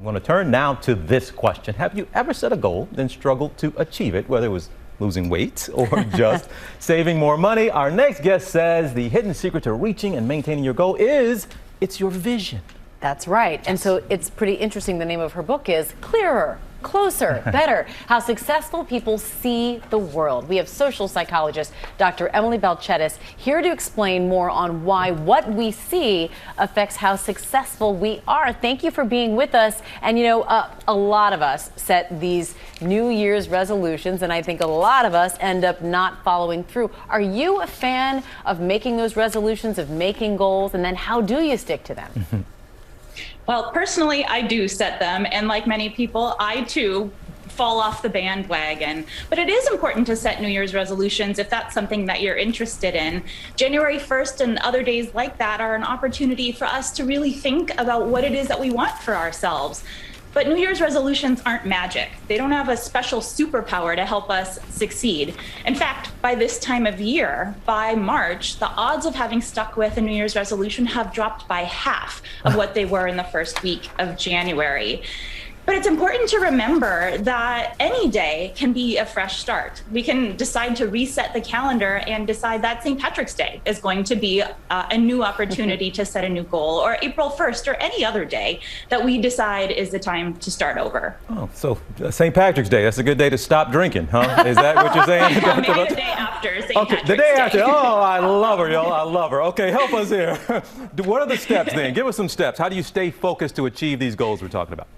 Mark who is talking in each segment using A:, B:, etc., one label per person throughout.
A: want to turn now to this question. Have you ever set a goal, then struggled to achieve it, whether it was losing weight or just saving more money? Our next guest says the hidden secret to reaching and maintaining your goal is it's your vision.
B: That's right. And so it's pretty interesting. The name of her book is Clearer, Closer, Better, How Successful People See the World. We have social psychologist Dr. Emily Balcetis here to explain more on why what we see affects how successful we are. Thank you for being with us. And you know, a lot of us set these New Year's resolutions, and I think a lot of us end up not following through. Are you a fan of making those resolutions, of making goals, and then how do you stick to them?
C: Well, personally, I do set them, and like many people, I too fall off the bandwagon. But it is important to set New Year's resolutions if that's something that you're interested in. January 1st and other days like that are an opportunity for us to really think about what it is that we want for ourselves. But New Year's resolutions aren't magic. They don't have a special superpower to help us succeed. In fact, by this time of year, by March, the odds of having stuck with a New Year's resolution have dropped by half of what they were in the first week of January. But it's important to remember that any day can be a fresh start. We can decide to reset the calendar and decide that St. Patrick's Day is going to be a new opportunity to set a new goal, or April 1st, or any other day that we decide is the time to start over.
A: Oh, so St. Patrick's Day, that's a good day to stop drinking, huh? Is that what you're saying?
C: Maybe the day after St. Patrick's Day.
A: The day after. Oh, I love her, y'all. I love her. Okay, help us here. What are the steps then? Give us some steps. How do you stay focused to achieve these goals we're talking about?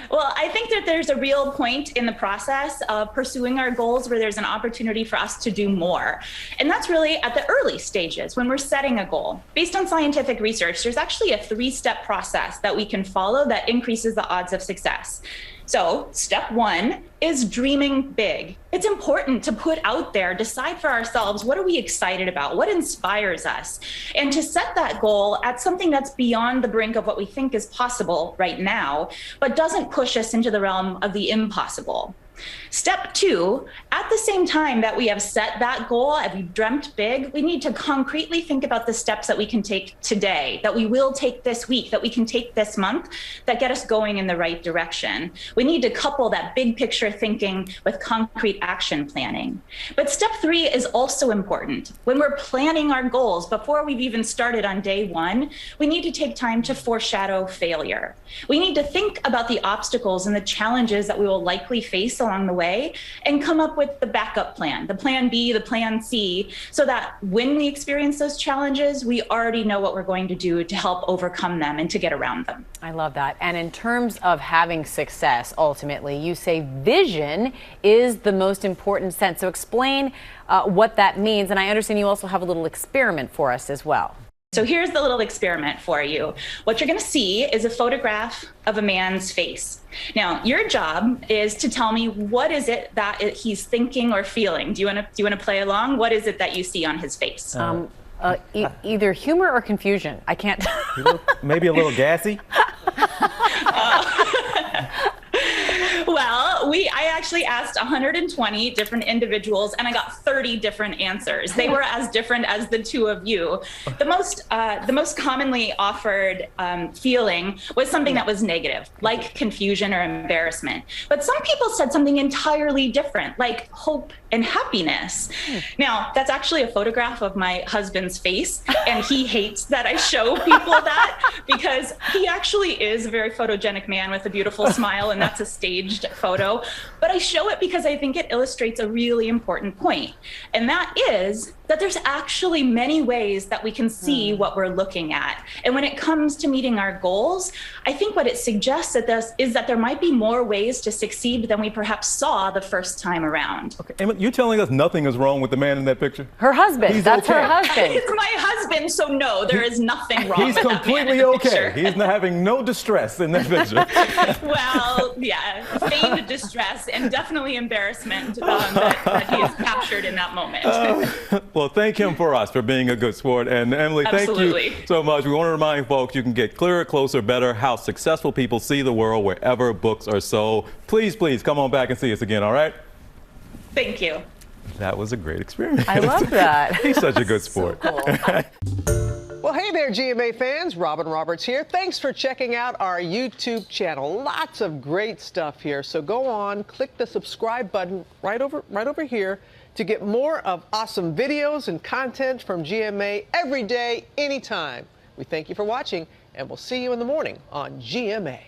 C: Well, I think that there's a real point in the process of pursuing our goals where there's an opportunity for us to do more. And that's really at the early stages when we're setting a goal. Based on scientific research, there's actually a 3-step process that we can follow that increases the odds of success. So step 1 is dreaming big. It's important to put out there, decide for ourselves, what are we excited about? What inspires us? And to set that goal at something that's beyond the brink of what we think is possible right now, but doesn't push us into the realm of the impossible. Step 2, at the same time that we have set that goal and we've dreamt big, we need to concretely think about the steps that we can take today, that we will take this week, that we can take this month, that get us going in the right direction. We need to couple that big picture thinking with concrete action planning. But step 3 is also important. When we're planning our goals, before we've even started on day 1, we need to take time to foreshadow failure. We need to think about the obstacles and the challenges that we will likely face along the way and come up with the backup plan, the plan B, the plan C, so that when we experience those challenges, we already know what we're going to do to help overcome them and to get around them.
B: I love that. And in terms of having success, ultimately, you say vision is the most important sense. So explain what that means. And I understand you also have a little experiment for us as well.
C: So here's the little experiment for you. What you're going to see is a photograph of a man's face. Now, your job is to tell me what is it that he's thinking or feeling. Do you want to play along? What is it that you see on his face?
B: Either humor or confusion. I can't.
A: Maybe a little gassy.
C: Well, I actually asked 120 different individuals and I got 30 different answers. They were as different as the two of you. The most commonly offered feeling was something that was negative, like confusion or embarrassment. But some people said something entirely different, like hope and happiness. Now, that's actually a photograph of my husband's face, and he hates that I show people that because he actually is a very photogenic man with a beautiful smile, and that's a staged photo. But I show it because I think it illustrates a really important point, and that is that there's actually many ways that we can see what we're looking at. And when it comes to meeting our goals, I think what it suggests is that there might be more ways to succeed than we perhaps saw the first time around.
A: Okay, and you're telling us nothing is wrong with the man in that picture?
B: Her husband. That's okay. Her husband.
C: It's my husband, so no, there is nothing wrong with that man.
A: He's completely okay. He's having no distress in that picture.
C: Well, yeah, feigned distress and definitely embarrassment that he is captured in that moment.
A: Well, thank him for us for being a good sport. And Emily,
C: Absolutely.
A: Thank you so much. We want to remind folks you can get Clearer, Closer, Better, How Successful People See the World wherever books are sold. Please, please come on back and see us again, all right?
C: Thank you.
A: That was a great experience.
B: I love that.
A: He's such a good sport.
B: So cool.
A: Well, hey.
D: Hey there, GMA fans. Robin Roberts here. Thanks for checking out our YouTube channel. Lots of great stuff here. So go on, click the subscribe button right over here to get more of awesome videos and content from GMA every day, anytime. We thank you for watching, and we'll see you in the morning on GMA.